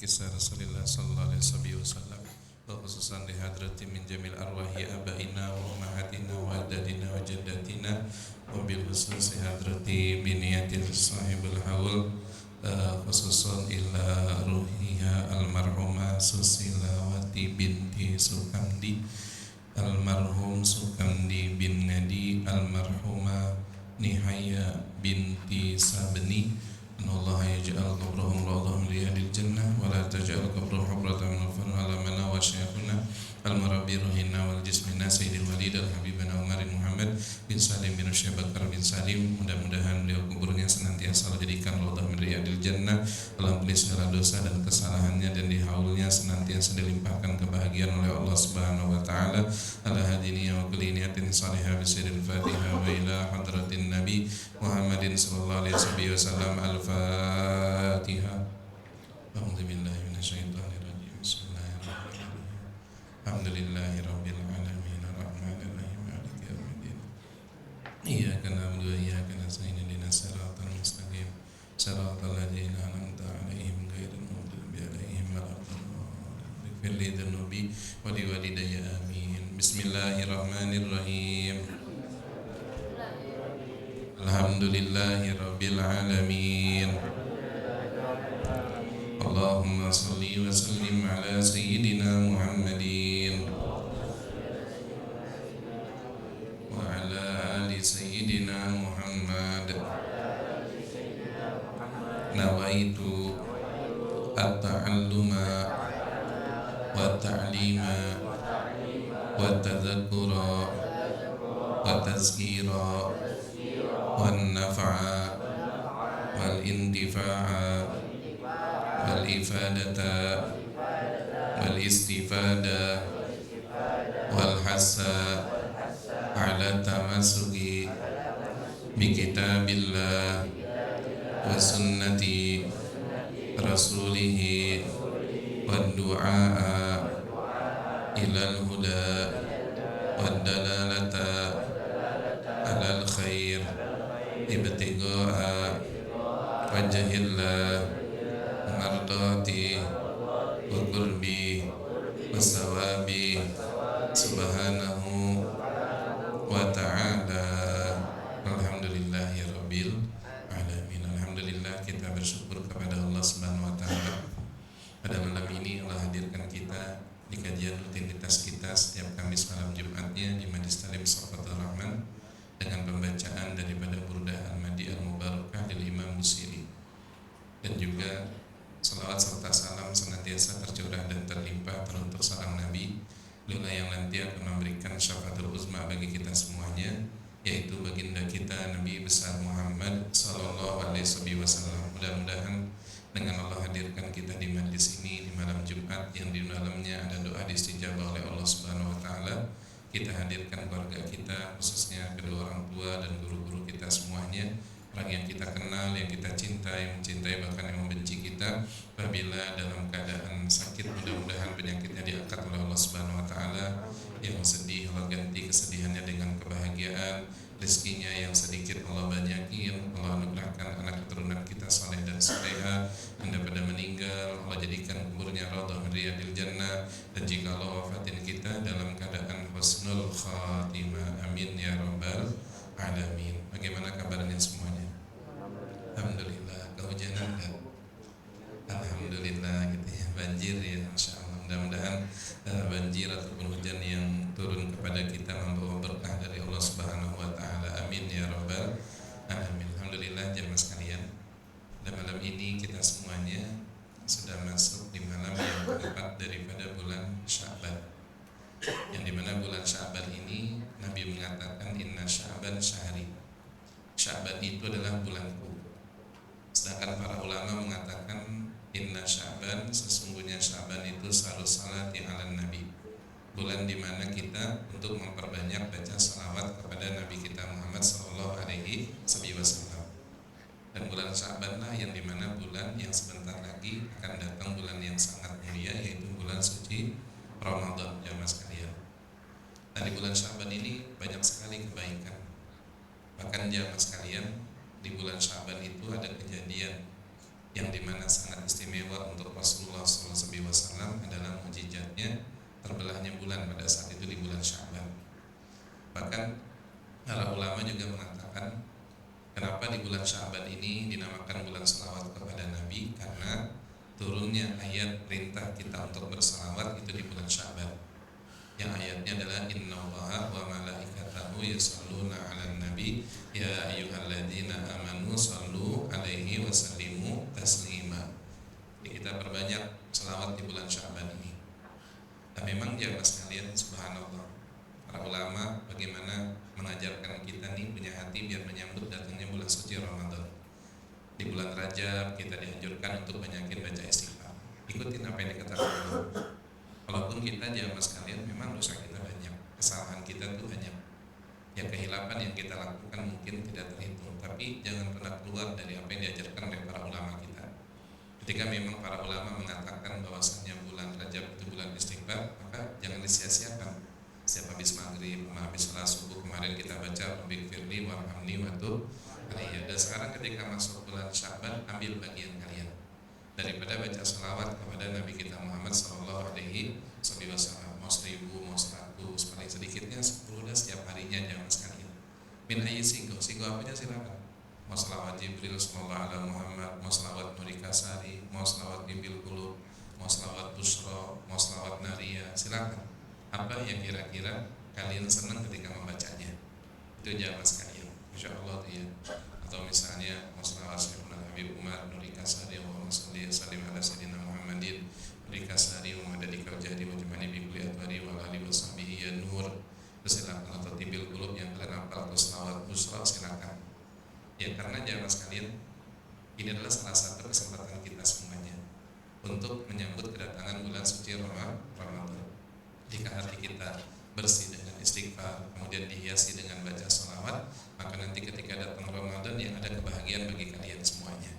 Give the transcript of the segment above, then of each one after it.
kisah Rasulullah sallallahu alaihi wasallam, wa khususan li hadrati min jamil arwahi abaina wa ummahatina wa ajdadina wa jaddatina, wa bil khususi hadrati biniyatin sahibul haul, khususan ila ruhiha almarhumah Susilawati binti Sukamdi, almarhum Sukamdi bin Ngadi, almarhumah Nihaya binti Sabni. Allah yaj'al qabrahum rawdatan min riyadil jannah wa la taj'al qabrahum hubratan min al-fann ala mana wa syekhuna al-marabbi ruhina wal jismina sayyidil walid al-habibana Umar Muhammad bin Salim bin Syekh Bakar bin Salim. Mudah-mudahan beliau kuburnya senantiasa dijadikan rawdah min riyadil jannah, ampuni segala dosa dan kesalahannya, dan di haulnya senantiasa dilimpahkan kebahagiaan oleh Allah Subhanahu wa taala. Ala hadiniya wa kulli niyatin salihah bi sirril Fatihah wa ila hadratin Nabi Muhammadin sallallahu alaihi wasallam. Al-Fatihah. A'udzu billahi minasyaitonir rajim. Bismillahirrahmanirrahim. Alhamdulillahirabbil alamin arrahmanir rahim maliki yaumiddin. Iyyaka na'budu wa iyyaka nasta'in ihdinas siratal mustaqim siratal ladzina an'amta 'alaihim ghairil maghdubi 'alaihim waladdallin. Ighfir li dzunubi wa li walidayya amin. Bismillahirrahmanirrahim. Alhamdulillahi rabbil alamin. Allahumma salli wa sallim ala sayyidina Muhammadin wa ala ali sayyidina Muhammad. Nawaitu at-ta'alluma wa ta'lima wa tadhakkura wa tazkira wan naf'a wal intifa'a wal ifadata wal istifada wal hassa ala tamassuki bi kitabillah wa sunnati rasulih wad du'a ilal huda wad dalalata alal khair ibtigha'a wajhillah mardati wa qurbi wasawabi subhanahu wa ta'ala. Alhamdulillahi rabbil alamin. Alhamdulillah, kita bersyukur kepada Allah Subhanahu wa ta'ala. Pada malam ini Allah hadirkan kita di kajian rutinitas kita setiap Kamis malam Jumatnya di Majlis Talim Safatul Rahman dengan pembacaan daripada Burdah Al-Madi Al-Mubarakah dari Imam Busiri, dan juga salawat serta salam senantiasa tercurah dan terlimpah teruntuk seorang Nabi, beliau yang nanti akan memberikan syafaatul uzma bagi kita semuanya, yaitu baginda kita Nabi besar Muhammad sallallahu alaihi wasallam. Mudah-mudahan dengan Allah hadirkan kita di majlis ini di malam Jumat yang di dalamnya ada doa diistijabah oleh Allah Subhanahu wa taala, kita hadirkan keluarga kita, khususnya kedua orang tua dan guru-guru kita semuanya, orang yang kita kenal, yang kita cintai, mencintai, bahkan yang membenci kita. Apabila dalam keadaan sakit, mudah-mudahan penyakitnya diangkat oleh Allah Subhanahu wa taala. Yang sedih, Allah ganti kesedihannya dengan kebahagiaan. Rezekinya yang sedikit Allah banyakin, Allah anugerahkan anak keturunan kita saleh dan salehah. Anda pada meninggal, Allah jadikan kuburnya raudhah min riyadil jannah, dan jika Allah wafatin kita dalam keadaan husnul khatimah, amin ya rabbal alamin. Bagaimana kabarnya semuanya? Alhamdulillah. Kehujanan kan? Alhamdulillah gitu ya. Banjir ya, Masya Allah. Mudah-mudahan banjir ataupun hujan yang turun kepada kita membawa berkah dari Allah Subhanahu wa taala. Amin ya rabbal alamin. Alhamdulillah jemaah sekalian. Dan malam ini kita semuanya sudah masuk di malam yang keempat daripada bulan Sya'ban. Yang dimana bulan Sya'ban ini Nabi mengatakan inna Sya'ban syahri. Sya'ban itu adalah bulanku. Sedangkan para ulama mengatakan inna Sya'ban, sesungguhnya Sya'ban itu sarus salati ala Nabi, bulan dimana kita untuk memperbanyak baca salawat kepada Nabi kita Muhammad sallallahu alaihi wasallam. Dan bulan Sya'ban lah yang dimana bulan yang sebentar lagi akan datang, bulan yang sangat mulia, yaitu bulan suci Ramadan, jamaah sekalian. Nah, di bulan Sya'ban ini banyak sekali kebaikan. Bahkan jamaah sekalian, di bulan Sya'ban itu ada kejadian yang dimana sangat istimewa untuk Rasulullah dinamakan bulan salawat kepada Nabi karena turunnya ayat perintah kita untuk bersalawat itu di bulan Sya'ban. Yang ayatnya adalah innallaha wa malaikatahu yashalluna 'alan nabi ya ayyuhalladzina amanu shallu 'alaihi wa sallimu taslima. Jadi kita perbanyak selawat di bulan Sya'ban ini. Dan memang jamaah sekalian, subhanallah, para ulama bagaimana mengajarkan kita nih punya hati biar menyambut datangnya bulan suci Ramadan. Di bulan Rajab kita dianjurkan untuk banyakin baca istighfar. Ikutin apa yang dikatakan Allah. Walaupun kita jamaah sekalian memang dosa kita banyak, kesalahan kita tuh banyak, ya kehilapan yang kita lakukan mungkin tidak terhitung, tapi jangan pernah keluar dari apa yang diajarkan oleh para ulama kita. Ketika memang para ulama mengatakan bahwasanya bulan Rajab itu bulan istighfar, maka jangan disia-siakan. Setiap habis maghrib, habis salat subuh kemarin kita baca Rabbi firli warhamni wa tub alayya. Dan sekarang ketika masuk bulan Sya'ban, ambil bagian kalian daripada baca salawat kepada Nabi kita Muhammad sallallahu alaihi wasallam. Mau 1000, mau 100, paling sedikitnya 10 dah setiap harinya jangan sekalian. Min ayyi sigo apanya silakan. Mau salawat Jibril sallallahu alaihi Muhammad, mau salawat Nuri Kasari, mau salawat Bimbil Qulub, mau salawat Busra, mau salawat Naria, silakan. Apa yang kira-kira kalian senang ketika membacanya? Itu jamaah sekalian. Insyaallah ya. Atau misalnya mau salawat Sayyidina Habib Umar, Nuri Kasari, Allahumma shalli wa sallim ala sayyidina Muhammadin, Nuri Kasari wa madadikal jahdi wa jumani bi kulli atwari wa alihi wa sahbihi ya nur. Silakan. Atau Tibil Qulub yang kalian hafal atau salawat Busra, silakan. Ya karena jamaah sekalian, ini adalah salah satu kesempatan kita semuanya untuk menyambut kedatangan bulan suci Ramadan. Jika hati kita bersih dengan istighfar, kemudian dihiasi dengan baca salawat, maka nanti ketika datang Ramadan yang ada kebahagiaan bagi kalian semuanya.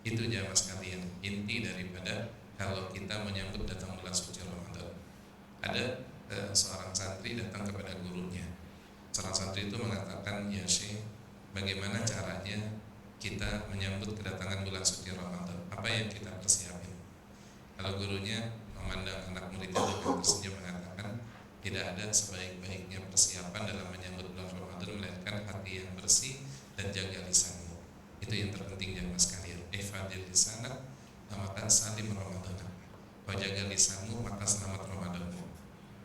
Itu jamaah sekalian inti daripada kalau kita menyambut datang bulan suci Ramadan. Ada seorang santri datang kepada gurunya. Seorang santri itu mengatakan, ya Syekh, bagaimana caranya kita menyambut kedatangan bulan suci Ramadan? Apa yang kita persiapkan? Kalau gurunya memandang anak muridnya dengan tersenyum mengatakan, tidak ada sebaik-baiknya persiapan dalam menyambut bulan Ramadan melainkan hati yang bersih dan jaga lisanmu. Itu yang terpenting jamaah sekalian. Ihfadil lisanak maka salim Ramadan. Kau jaga lisanmu maka selamat Ramadanmu.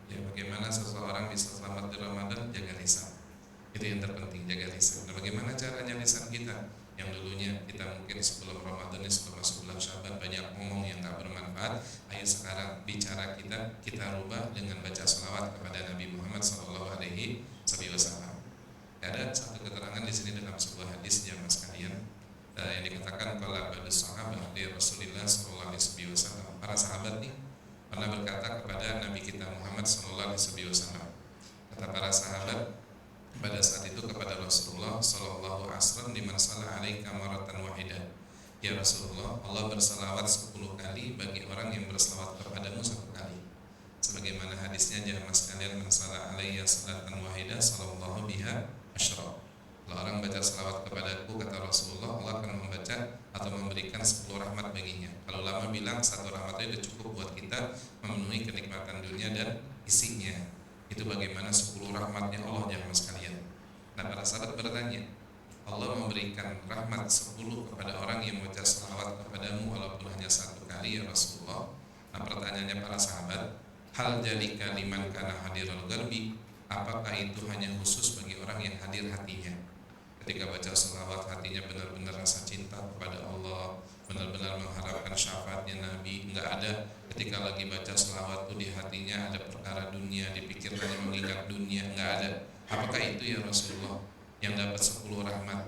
Ya bagaimana seseorang bisa selamat di Ramadan? Jaga lisan. Itu yang terpenting, jaga lisan. Nah, bagaimana caranya lisan kita? Yang dulunya kita mungkin sebelum Ramadan ini, sebelum masuk bulan Sya'ban banyak ngomong yang tak bermanfaat. Ayo sekarang bicara kita rubah dengan baca salawat kepada Nabi Muhammad sallallahu alaihi wasallam. Ada satu keterangan di sini dalam sebuah hadis jamaah sekalian yang dikatakan qala ba'du sahabat dari Rasulullah sallallahu alaihi wasallam. Para sahabat nih pernah berkata kepada Nabi kita Muhammad sallallahu alaihi wasallam. Kata para sahabat pada saat itu kepada Rasulullah sallallahu asran liman shalla alaika maratan wahidah. Ya Rasulullah, Allah bersalawat 10 kali bagi orang yang bersalawat kepadamu 1 kali. Sebagaimana hadisnya jamaah sekalian, man shalla alayya salatan wahidah sallallahu biha asyra. Kalau orang baca salawat kepadaku, kata Rasulullah, Allah akan membaca atau memberikan 10 rahmat baginya. Kalau ulama bilang 1 rahmat itu cukup buat kita memenuhi kenikmatan dunia dan isinya. Itu bagaimana 10 rahmatnya Allah jamaah sekalian. Nah para sahabat bertanya, Allah memberikan rahmat 10 kepada orang yang membaca salawat kepadamu walaupun hanya 1 kali ya Rasulullah. Nah pertanyaannya para sahabat, hal jadika liman kana hadirul garbi, apakah itu hanya khusus bagi orang yang hadir hatinya? Ketika baca salawat hatinya benar-benar rasa cinta kepada Allah, benar-benar mengharapkan syafaatnya Nabi. Enggak ada ketika lagi baca salawat itu di hatinya ada perkara dunia, dipikirkannya mengingat dunia, enggak ada. Apakah itu ya Rasulullah yang dapat 10 rahmat?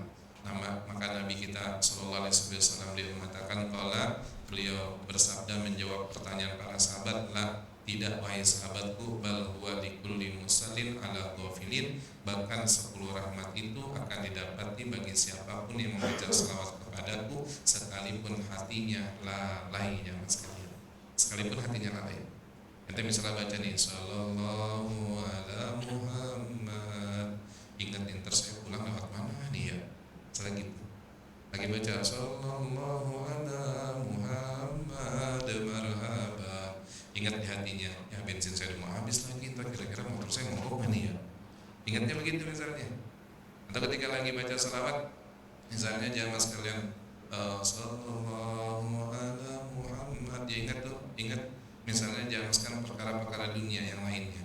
Maka Nabi kita sallallahu alaihi wasallam dia mengatakan, qala, beliau bersabda menjawab pertanyaan para sahabat, la, tidak wahai sahabatku, bal huwa likulli musallin ala ghafilin, bahkan 10 rahmat itu akan didapati bagi siapapun yang membaca salawat kepadaku sekalipun hatinya lalai jamaah sekalian. Sekalipun hatinya lalai. Kita misalnya baca nih sallallahu ala Muhammad. Ingat nih, ntar saya pulang lewat mana nih ya? Misalnya gitu. Lagi baca sallallahu ala Muhammad marhaba. Ingat di hatinya, ya bensin saya udah mau habis lagi, entah kira-kira motor saya mogok nih ya. Ingatnya begitu misalnya. Atau ketika lagi baca salawat, misalnya jamaah sekalian sallallahu ala Muhammad, dia ingat tuh, ingat misalnya jangan perkara-perkara dunia yang lainnya.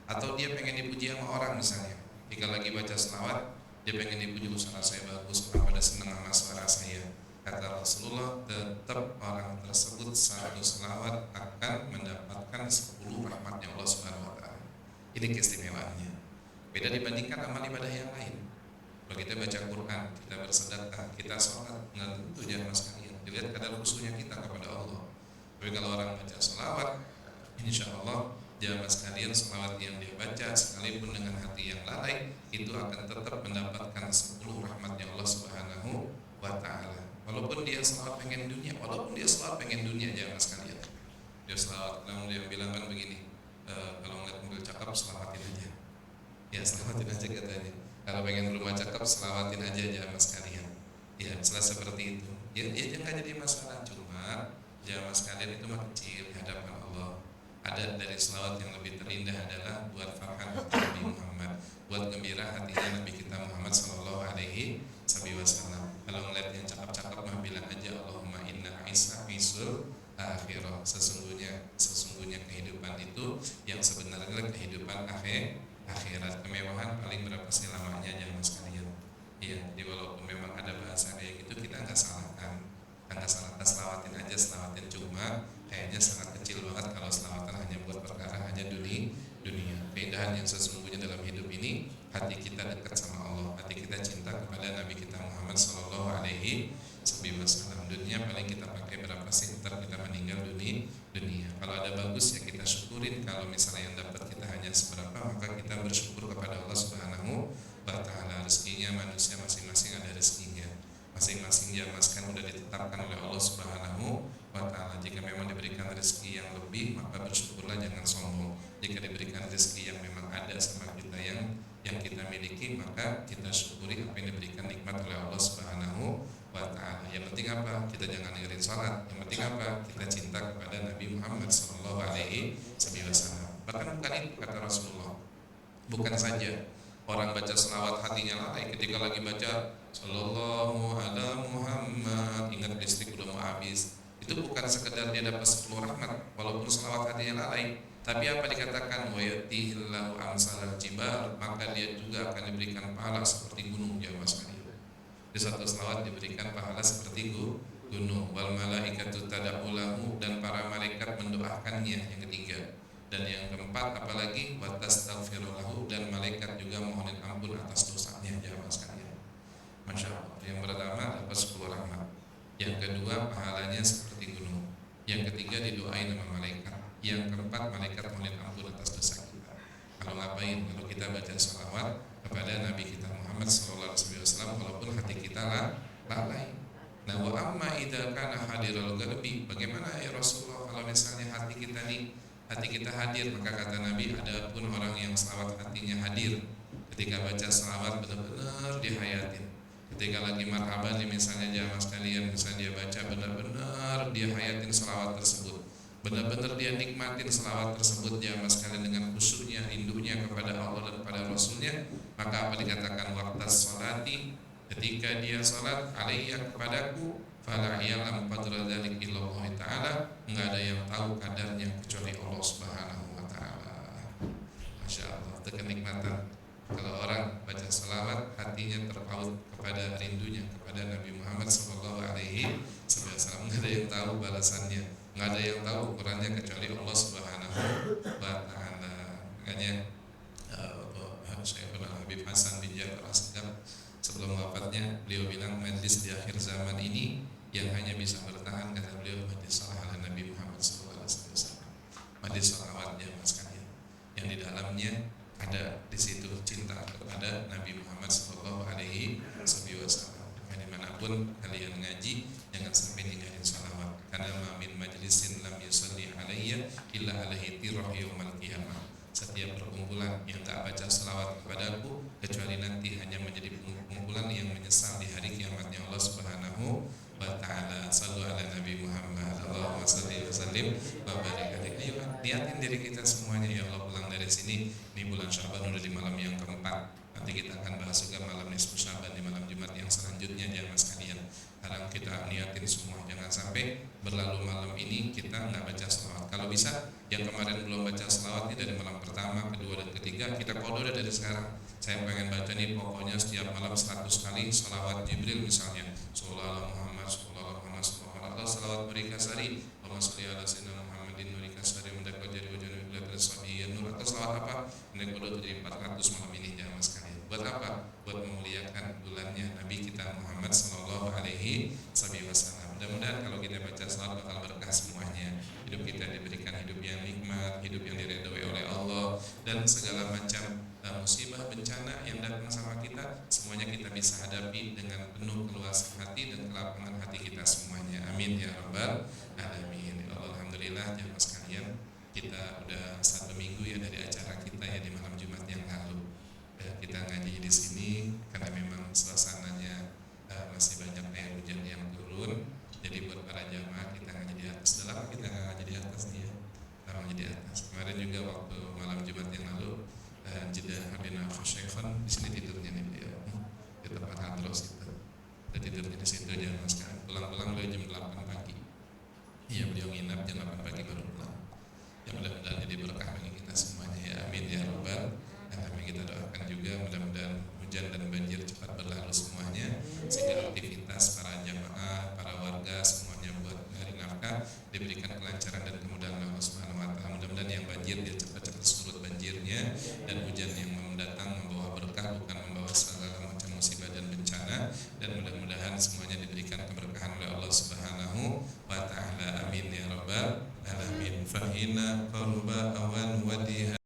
Atau dia pengen dipuji sama orang misalnya, jika lagi baca selawat dia pengen dipuji, suara saya bagus, orang pada senang sama suara saya. Kata Rasulullah, tetap orang tersebut satu selawat akan mendapatkan 10 rahmatnya Allah Subhanahu wa taala. Ini keistimewaannya. Beda dibandingkan amal ibadah yang lain. Kalau kita baca Quran, kita bersedekah, kita sholat, nggak tentu jamaah sekalian. Dilihat kadar khusyuknya kita kepada Allah. Tapi kalau orang baca selawat, insya Allah jamaah sekalian, selawat yang dia baca sekalipun dengan hati yang lalai, itu akan tetap mendapatkan 10 rahmatnya Allah Subhanahu wa taala. Walaupun dia selawat pengen dunia, jamaah sekalian. Dia selawat, namun dia bilang kan begini, kalau ngeliat mobil cakep selawatin aja. Ya selawatin aja katanya. Kalau pengen rumah cakep selawatin aja jamaah sekalian. Ya misalnya seperti itu. Ya jangan jadi masalah, cuma jamaah sekalian itu mah kecil di hadapan Allah. Ada dari selawat yang lebih terindah adalah buat farhan hati Nabi Muhammad, buat gembira hatinya Nabi kita Muhammad sallallahu alaihi wasallam. Kalau ngeliat yang cakep-cakep mah bilang aja Allahumma inna Isa isul akhirah. Sesungguhnya kehidupan itu yang sebenarnya kehidupan akhirat. Kemewahan paling berapa sih lamanya jamaah sekalian? Iya, jadi walaupun memang ada bahasa kayak gitu, kita nggak salahkan, selawatin aja, cuma kayaknya sangat kecil banget kalau selawatan hanya buat perkara hanya dunia. Keindahan yang sesungguhnya dalam hidup ini, hati kita dekat sama Allah, hati kita cinta kepada Nabi kita Muhammad sallallahu alaihi wasallam. Dunia paling kita pakai berapa sih, ntar kita meninggal dunia. Kalau ada bagus ya kita syukurin, kalau misalnya yang dapat kita hanya seberapa, maka kita bersyukur kepada Allah Subhanahu wa taala. Rezekinya manusia masing-masing ada rezekinya. Masing-masing jamaah kan udah ditetapkan oleh Allah Subhanahu wa taala. Jika memang diberikan rezeki yang lebih, maka bersyukurlah, jangan sombong. Jika diberikan rezeki yang memang ada sama kita yang kita miliki, maka kita syukuri apa yang diberikan nikmat oleh Allah Subhanahu wa taala. Yang penting apa? Kita jangan dengerin salat. Yang penting apa? Kita cinta kepada Nabi Muhammad sallallahu alaihi wasallam. Bahkan bukan itu kata Rasulullah. Bukan saja orang baca selawat hatinya lalai ketika lagi baca sallallahu ala Muhammad, ingat listrik udah mau habis. Itu bukan sekedar dia dapat 10 rahmat walaupun selawat hatinya lalai, tapi apa dikatakan wa yatihillahu amsalal jibal, maka dia juga akan diberikan pahala seperti gunung jamaah sekalian. Di satu selawat diberikan pahala seperti gunung. Wal malaikatu tada'ulahu, dan para malaikat mendoakannya, yang ketiga. Dan yang keempat apalagi watastaghfirulahu, dan malaikat juga mohon ampun atas dosanya jamaah sekalian. Masya Allah. Yang pertama dapat 10 rahmat, yang kedua pahalanya seperti gunung, yang ketiga didoain sama malaikat, yang keempat malaikat mohon ampun atas dosa kita. Kalau ngapain? Kalau kita baca sholawat kepada Nabi kita Muhammad sallallahu alaihi wasallam walaupun hati kita lalai. Nah, wa amma idza kana hadirul qalbi, bagaimana ya Rasulullah kalau misalnya hati kita hadir, maka kata Nabi, ada pun orang yang selawat hatinya hadir ketika baca selawat benar-benar dihayatin. Ketika lagi marhaban nih misalnya jamaah sekalian, misalnya dia baca benar-benar dia hayatin selawat tersebut, benar-benar dia nikmatin selawat tersebut jamaah sekalian dengan khusyuknya, rindunya kepada Allah dan pada Rasulnya, maka apa dikatakan waqtas sholati, ketika dia salat alaiya kepadaku, fala ya'lam qadra dzalik illallah taala, enggak ada yang tahu kadarnya kecuali Allah Subhanahu wa taala. Masya Allah, itu kenikmatan. Kalau orang baca selawat hatinya terpaut kepada rindunya kepada Nabi Muhammad sallallahu alaihi wasallam, enggak ada yang tahu balasannya, enggak ada yang tahu ukurannya kecuali Allah Subhanahu wa taala. Makanya saya pernah Habib Hasan bin Jabir Asgaf sebelum wafatnya, beliau bilang majlis di akhir zaman ini yang hanya bisa bertahan, kata beliau, majlis salat ala Nabi Muhammad sallallahu alaihi wasallam, majlis salawat jamaah sekalian, yang di dalamnya ada di situ cinta kepada Nabi Muhammad sallallahu alaihi wasallam. Dimanapun kalian ngaji, jangan sampai ninggalin salawat, karena min majlisin lam yusalli alayya illa alaihi tirah yaumal qiyamah. Setiap perkumpulan yang tak baca selawat kepadaku kecuali nanti hanya menjadi perkumpulan yang menyesal di hari kiamatnya Allah Subhanahu wa taala. Sallu ala Nabi Muhammad, Allahumma shalli wa sallim wa barik alaihi. Ayo niatin diri kita semuanya, ya Allah, pulang dari sini ini bulan Syaban udah di malam yang keempat. Nanti kita akan bahas juga malam nisfu Syaban di malam Jumat yang selanjutnya jamaah sekalian. Sekarang kita niatin semua, jangan sampai berlalu malam ini kita nggak baca selawat. Kalau bisa, yang kemarin belum baca selawat ini dari malam pertama, kedua, dan ketiga, kita kode dari sekarang. Saya pengen baca nih pokoknya setiap malam 100 kali selawat Jibril misalnya. Sallallahu Muhammad, sallallahu Muhammad, sallallahu alaihi wasallam, salawat Murikasari, Allahumma sholli ala sayyidina Muhammadin Murikasari, mendakwa jadi wajah nur, atau selawat apa? Ini kode jadi 400 malam ini jamaah sekalian. Buat apa? Buat memuliakan bulannya Nabi kita Muhammad sallallahu alaihi wasallam. Mudah-mudahan kalau kita baca selawat bakal berkah semuanya. Hidup kita diberikan hidup yang nikmat, hidup yang diridhoi oleh Allah, dan segala macam musibah bencana yang datang sama kita semuanya kita bisa hadapi dengan penuh keluasan hati dan kelapangan hati kita semuanya. Amin ya rabbal alamin. Alhamdulillah jamaah sekalian, kita udah 1 minggu ya dari acara kita ya di malam Jumat yang lalu. Kita ngaji di sini karena memang suasananya masih banyak air hujan yang turun. Jadi buat para jamaah kita ngaji di atas. Udah lama kita ngaji di atas nih ya. Lama ngaji di atas. Kemarin juga waktu malam Jumat yang lalu Jeddah Habibna Khosyaifan di sini tidurnya nih beliau di tempat hadros itu. Kita tidurnya di situ jamaah sekarang. Pulang-pulang beliau jam 8 pagi. Iya beliau nginap jam 8 pagi baru pulang. Ya mudah-mudahan jadi berkah bagi kita semuanya ya. Amin ya rabbal. Dan kami kita doakan juga mudah-mudahan hujan dan banjir cepat berlalu semuanya, sehingga aktivitas para jamaah, para warga semuanya buat mencari nafkah diberikan kelancaran dan kemudahan Allah Subhanahu wa taala. Mudah-mudahan yang banjir dia cepat-cepat surut banjirnya, dan hujan yang mendatang membawa berkah bukan membawa segala macam musibah dan bencana, dan mudah-mudahan semuanya diberikan keberkahan oleh Allah Subhanahu wa taala. Amin ya rabbal alamin. Fahina qalba awan wadiha